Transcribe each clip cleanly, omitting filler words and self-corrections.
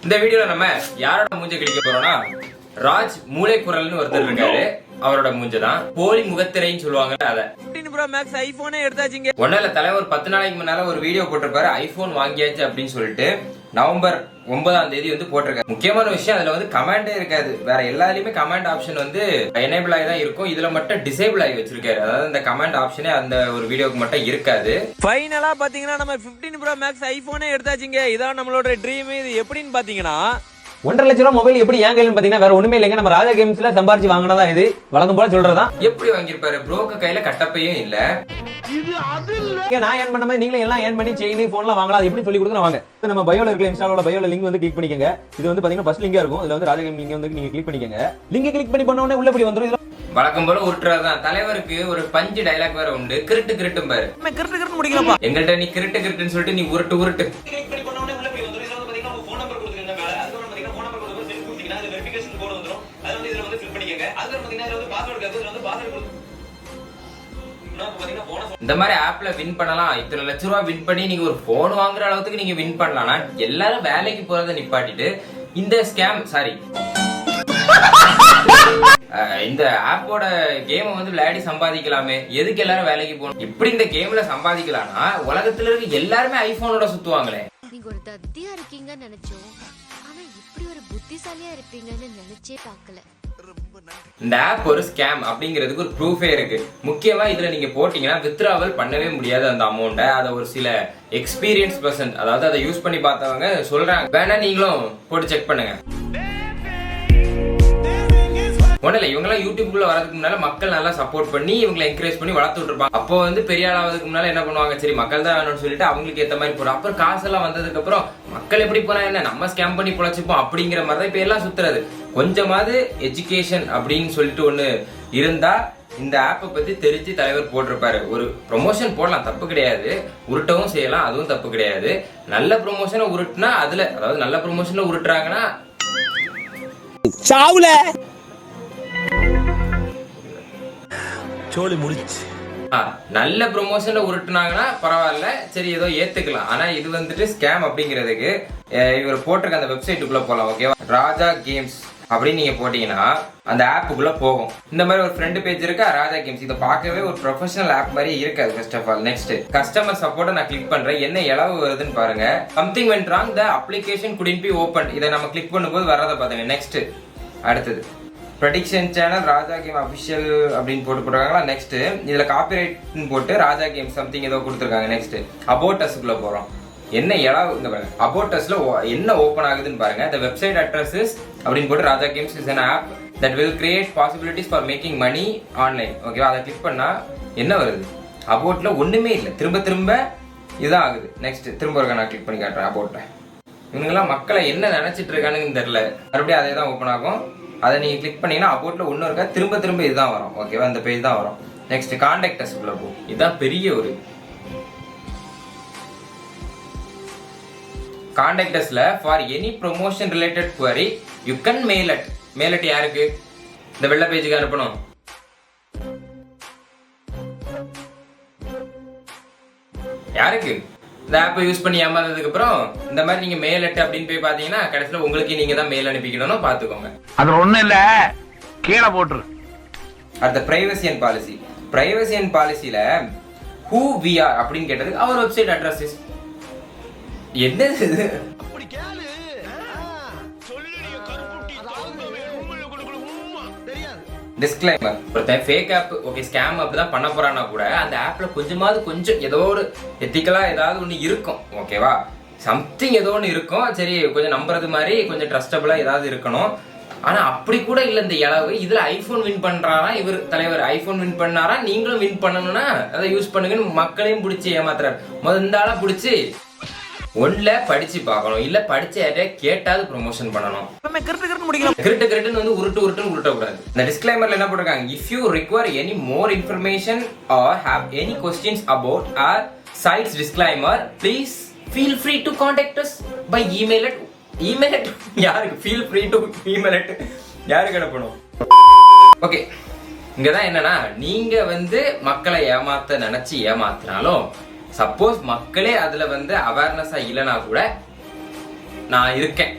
இந்த வீடியோல நம்ம யாரோட மூஞ்ச கிழிக்க போறோம்னா ராஜ் மூளைக்குரல்னு ஒருத்தர் இருக்காரு. அவரோட மூஞ்சதான் போலி முகத்திரைன்னு சொல்லுவாங்க. அத 15 Pro Max ஐபோனே எடுத்தாச்சுங்க. ஒன்னால தலைவர் 10 நாளைக்கு முன்னால ஒரு வீடியோ போட்டிருப்பாரு, ஐபோன் வாங்கியாச்சு அப்படின்னு சொல்லிட்டு. நவம்பர் 9ஆம் தேதி வந்து போட்டிருக்காரு. முக்கியமான விஷயம் அதுல வந்து கமெண்டே இருக்காது. வேற எல்லாருமே கமெண்ட் ஆப்ஷன் வந்து எனேபிள் ஆகி தான் இருக்கும். இதுல மட்டும் டிசேபிள் ஆகி வச்சிருக்காரு. அதாவது இந்த கமெண்ட் ஆப்ஷனே அந்த ஒரு வீடியோக்கு மட்டும் இருக்காது. ஃபைனலா பாத்தீங்கன்னா நம்ம 15 Pro Max ஐபோனே எடுத்தாச்சுங்க. இதான் நம்மளோட ட்ரீம். இது எப்படின்னு பாத்தீங்கன்னா 1.5 லட்சம் ரூபாய் மொபைல் எப்படி ஏன் கையில பாத்தீங்கன்னா வேற ஒண்ணுமே இல்லைங்க. நம்ம ராஜா கேம்ஸ்ல சம்பாரிச்சு வாங்கினதா இது வழக்கம் போல சொல்றதா. எப்படி வாங்கிருப்பாரு? ப்ரோக்கு கையில கட்டப்பையும் இல்ல. நான் ஏன் பண்ண மாதிரி நீங்களும் எல்லாம் ஏன் பண்ணி செயின் போன்லாம் வாங்கலாம். அது எப்படி சொல்லி கொடுக்க வாங்க. நம்ம பயோல இருக்க இன்ஸ்டாலோட பயோல லிங்க் வந்து கிளிக் பண்ணிக்கங்க. இது வந்து பாத்தீங்கன்னா ஃபர்ஸ்ட் லிங்கா இருக்கும். இதுல வந்து ராஜா கேம் லிங்க் வந்து நீங்க கிளிக் பண்ணிக்கங்க. லிங்க் கிளிக் பண்ணி பண்ண உடனே உள்ள போய் வந்துரும். வழக்கம் போல உருட்டுறதுதான். தலைவருக்கு ஒரு பஞ்சு டைலாக் வேற உண்டு, கிருட்டு கிருட்டும் பாரு. கிருட்டு கிருட்டு முடிக்கலப்பா. எங்கள்ட்ட நீ கிருட்டு கிருட்டுன்னு சொல்லிட்டு நீ உருட்டு உருட்டு. இந்த மாதிரி ஆப்ல வின் பண்ணலாம். இத்தனை லட்சம் ரூபாய் வின் பண்ணி நீங்க ஒரு போன் வாங்குற அளவுக்கு நீங்க வின் பண்ணலாம். எல்லாரும் வேலைக்கு போறதை நிப்பாட்டிட்டு இந்த ஸ்கேம் இந்த ஆப்போட கேம் வந்து விளையாடி சம்பாதிக்கலாமே. எதுக்கு எல்லாரும் வேலைக்கு போகணும்? இப்படி இந்த கேம்ல சம்பாதிக்கலாம்னா உலகத்துல இருக்க எல்லாருமே ஐபோனோட சுத்துவாங்களே. நீங்க ஒரு தத்தியா இருக்கீங்கன்னு நினைச்சோம். ஆனா இப்படி ஒரு புத்திசாலியா இருப்பீங்கன்னு நினைச்சே பார்க்கல. இந்த ஆப் ஒரு ஸ்கேம் அப்படிங்கிறதுக்கு ஒரு ப்ரூஃபே இருக்கு. முக்கியமா இதுல நீங்க போட்டீங்கன்னா வித்ராவல் பண்ணவே முடியாது அந்த அமௌண்ட்டை. அதை ஒரு சில எக்ஸ்பீரியன்ஸ் பர்சன், அதாவது அதை யூஸ் பண்ணி பார்த்தவங்க சொல்றாங்க. வேணா நீங்களும் போட்டு செக் பண்ணுங்க. ஒன்னும் இல்ல, இவங்க எல்லாம் யூடியூப்குள்ள வரதுக்கு முன்னால மக்கள் நல்லா சப்போர்ட் பண்ணி இவங்களை என்கரேஜ் பண்ணி வளர்த்து விட்டுருப்பாங்க. அப்போ வந்து பெரிய ஆளாவதுக்கு முன்னால என்ன பண்ணுவாங்க, சரி மக்கள் தான் வேணும்னு சொல்லிட்டு அவங்களுக்கு ஏத்த மாதிரி போறோம். அப்புறம் காசெல்லாம் வந்ததுக்கு அப்புறம் மக்கள் எப்படி போனா என்ன, நம்ம ஸ்கேம் பண்ணி பொழைச்சிப்போம் அப்படிங்கிற மாதிரி தான் இப்ப எல்லாம் சுத்துறது. கொஞ்சமாவது எஜுகேஷன் அப்படின்னு சொல்லிட்டு ஒண்ணு இருந்தா இந்த ஆப்பை பத்தி தெரிஞ்சு தலைவர் போட்டிருப்பாரு. ஒரு ப்ரொமோஷன் போடலாம், தப்பு கிடையாது. உருட்டவும் செய்யலாம், அதுவும் தப்பு கிடையாது. நல்ல ப்ரொமோஷனை உருட்டுனா அதுல, அதாவது நல்ல ப்ரொமோஷன்ல உருட்டுறாங்கன்னா சாவுல சோலி முடிச்சு நல்ல ப்ரொமோஷன்ல உருட்டுனாங்கன்னா பரவாயில்ல, சரி ஏதோ ஏத்துக்கலாம். ஆனா இது வந்துட்டு ஸ்கேம் அப்படிங்கிறதுக்கு இவர் போட்டிருக்க அந்த வெப்சைட்டுக்குள்ள போலாம். ஓகேவா, ராஜா கேம்ஸ் அப்படின்னு நீங்க போட்டீங்கன்னா அந்த ஆப்புக்குள்ள போகும். இந்த மாதிரி ஒரு ஃப்ரெண்ட் பேஜ் இருக்கா, ராஜா கேம்ஸ். இதை பார்க்கவே ஒரு ப்ரொஃபஷனல் ஆப் மாதிரி இருக்காது first of all. Next customer support நான் கிளிக் பண்றேன். என்ன இளவு வருதுன்னு பாருங்க. Something went wrong, the application couldn't be opened. இதை நம்ம கிளிக் பண்ணும்போது வரதை பாருங்க. நெக்ஸ்ட் அடுத்தது ப்ரெடிக்ஷன் சேனல் ராஜா கேம் அபிஷியல் அப்படின்னு போட்டுருக்காங்களா. நெக்ஸ்ட் இதுல காப்பிரைட் போட்டு ராஜா கேம் சம்திங் ஏதோ கொடுத்துருக்காங்க. நெக்ஸ்ட் அபோட்டஸ்க்குள்ள போறோம். என்ன இடம் இங்க பாருங்க, அபோட்டஸ்ல என்ன ஓபன் ஆகுதுன்னு பாருங்க. the website address is அப்படின்னு போட்டு ராஜா games is an app that will create possibilities for making money online. ஓகேவா, அதை கிளிக் பண்ணா என்ன வருது? அபோட்ல ஒண்ணுமே இல்லை, திரும்ப திரும்ப இதுதான் ஆகுது. நெக்ஸ்ட் திரும்ப இருக்க நான் கிளிக் பண்ணி காட்டுறேன் அபோட்ல. இவங்கெல்லாம் மக்களை என்ன நினைச்சிட்டு இருக்கானுன்னு தெரியல. மறுபடியும் அதே தான் ஓப்பன் ஆகும். அதை நீங்க கிளிக் பண்ணீங்கன்னா அபோட்ல ஒன்னும் இருக்கா, திரும்ப திரும்ப இதுதான் வரும். ஓகேவா, இந்த பேஜ் தான் வரும். நெக்ஸ்ட் கான்டாக்ட் அஸ் உள்ள போ. இதுதான் பெரிய ஒரு கான்டாக்ட் அஸ்ல for any promotion related query you can mail at. Mail at யாருக்கு? இந்த வெள்ள பேஜுக்கு அனுப்பணும். யாருக்கு? இந்த ஆப்பை யூஸ் பண்ணி ஏமாந்ததுக்கு அப்புறம் இந்த மாதிரி நீங்க மெயில் அட் அப்படின்னு போய் பாத்தீங்கன்னா கடைசியில உங்களுக்கு நீங்க தான் மெயில் அனுப்பிக்கணும். பாத்துக்கோங்க, அது ஒண்ணும் இல்ல, கீழே போட்டுரு. அடுத்த privacy and policy. Privacy and பாலிசில who we are அப்படின்னு கேட்டதுக்கு அவர் வெப்சைட் அட்ரஸ். என்னது இது? டிஸ்க்ளைமர். ஒருத்தன் fake app, okay scam app தான் பண்ண போறான்னா கூட அந்த ஆப்ல கொஞ்சம் ஏதோ ஒரு எத்திக்கலா ஏதாவது ஒண்ணு இருக்கும். ஓகேவா, சம்திங் ஏதோ ஒண்ணு இருக்கும். சரி, கொஞ்சம் நம்புறது மாதிரி கொஞ்சம் ட்ரஸ்டபிளா ஏதாவது இருக்கணும். ஆனா அப்படி கூட இல்ல இந்த இளவு. இதுல ஐபோன் வின் பண்றாரா இவர் தலைவர், ஐபோன் வின் பண்ணாரா, நீங்களும் வின் பண்ணணும்னா அதை யூஸ் பண்ணுங்கன்னு மக்களையும் பிடிச்சி ஏமாத்துறாரு. முதல் ஆளா பிடிச்சி ஒன்ல படிச்சு பார்க்கணும், இல்ல படிச்ச கேட்டாவது ப்ரொமோஷன் பண்ணணும். கிரிட்டு கிரிட்டுன்னு வந்து உருட்டுன்னு உருட்டக்கூடாது. இந்த டிஸ்க்ளைமர்ல என்ன போட்டிருக்காங்க, if you require any more information or have any questions about our site's disclaimer please feel free to contact us by email at. Email at யாருக்கு? Feel free to email at யாருக்கு அனுப்பணும்? Okay, இங்கதான் என்னன்னா, நீங்க வந்து மக்களை ஏமாத்த நினைச்சு ஏமாத்தினாலும் சப்போஸ் மக்களே அதுல வந்து அவேர்னஸா இல்லைனா கூட நான் இருக்கேன்,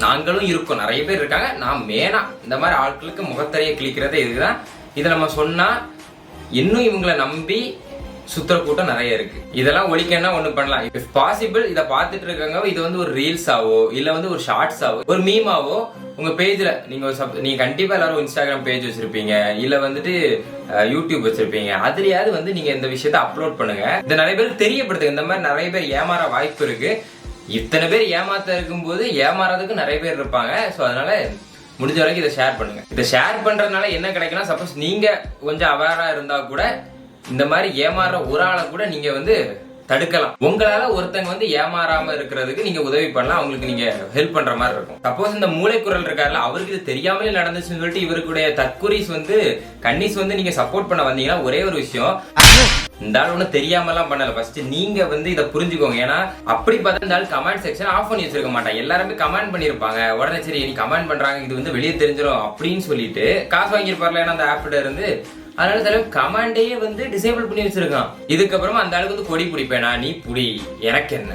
நாங்களும் இருக்கோம், நிறைய பேர் இருக்காங்க. நான் மேனா இந்த மாதிரி ஆட்களுக்கு முகத்தறையை கிளிக்கிறதே இதுதான். இதை நம்ம சொன்னா இன்னும் இவங்களை நம்பி சுத்துற கூட்டம் நிறைய இருக்கு. இதெல்லாம் ஒழிக்கணும்னா ஒண்ணு பண்ணலாம். இஃப் பாசிபிள் இதை பார்த்துட்டு இருக்காங்க, இது வந்து ஒரு ரீல்ஸாவோ இல்ல வந்து ஒரு ஷார்ட்ஸாவோ ஒரு மீமாவோ உங்க பேஜ்ல நீங்க கண்டிப்பா எல்லாரும் இன்ஸ்டாகிராம் பேஜ் வச்சிருப்பீங்க, இல்ல வந்துட்டு யூடியூப் வச்சிருப்பீங்க. அதுலயாவது வந்து நீங்க இந்த விஷயத்த அப்லோட் பண்ணுங்க. இதை நிறைய பேருக்கு தெரியப்படுத்துங்க. இந்த மாதிரி நிறைய பேர் ஏமாற வாய்ப்பு இருக்கு. இத்தனை பேர் ஏமாத்த இருக்கும்போது ஏமாறதுக்கு நிறைய பேர் இருப்பாங்க. ஸோ அதனால முடிஞ்ச வரைக்கும் இதை ஷேர் பண்ணுங்க. இதை ஷேர் பண்றதுனால என்ன கிடைக்குன்னா, சப்போஸ் நீங்க கொஞ்சம் அவேரா இருந்தா கூட இந்த மாதிரி ஏமாற ஒரு ஆளை கூட நீங்க வந்து தடுக்கலாம். உங்களால ஒருத்தங்க வந்து ஏமாறாம இருக்கிறதுக்கு நீங்க உதவி பண்ணலாம், அவங்களுக்கு நீங்க ஹெல்ப் பண்ற மாதிரி இருக்கும். சப்போஸ் இந்த மூளைக்குரல் இருக்காருல, அவருக்கு இது தெரியாமலே நடந்துச்சுன்னு சொல்லிட்டு இவருக்குடைய தற்குறிஸ் வந்து கன்னிஸ் வந்து நீங்க சப்போர்ட் பண்ண வந்தீங்கன்னா, ஒரே ஒரு விஷயம், இந்த ஆள் ஒன்னும் தெரியாம எல்லாம் பண்ணல. ஃபர்ஸ்ட் நீங்க வந்து இதை புரிஞ்சுக்கோங்க. ஏன்னா அப்படி பார்த்தா இந்த ஆள் கமெண்ட் செக்ஷன் ஆஃப் பண்ணி வச்சிருக்க மாட்டாங்க. எல்லாருமே கமெண்ட் பண்ணிருப்பாங்க. உடனே சரி நீ கமெண்ட் பண்றாங்க, இது வந்து வெளியே தெரிஞ்சிடும் அப்படின்னு சொல்லிட்டு காசு வாங்கியிருப்பார்ல ஏன்னா அந்த ஆப்ல இருந்து. அதனால தலைவர் கமாண்டையே வந்து டிசேபிள் பண்ணி வச்சிருக்கான். இதுக்கப்புறமா அந்த ஆளுக்கு வந்து கொடி பிடிப்பேனா, நீ புடி, எனக்கு என்ன.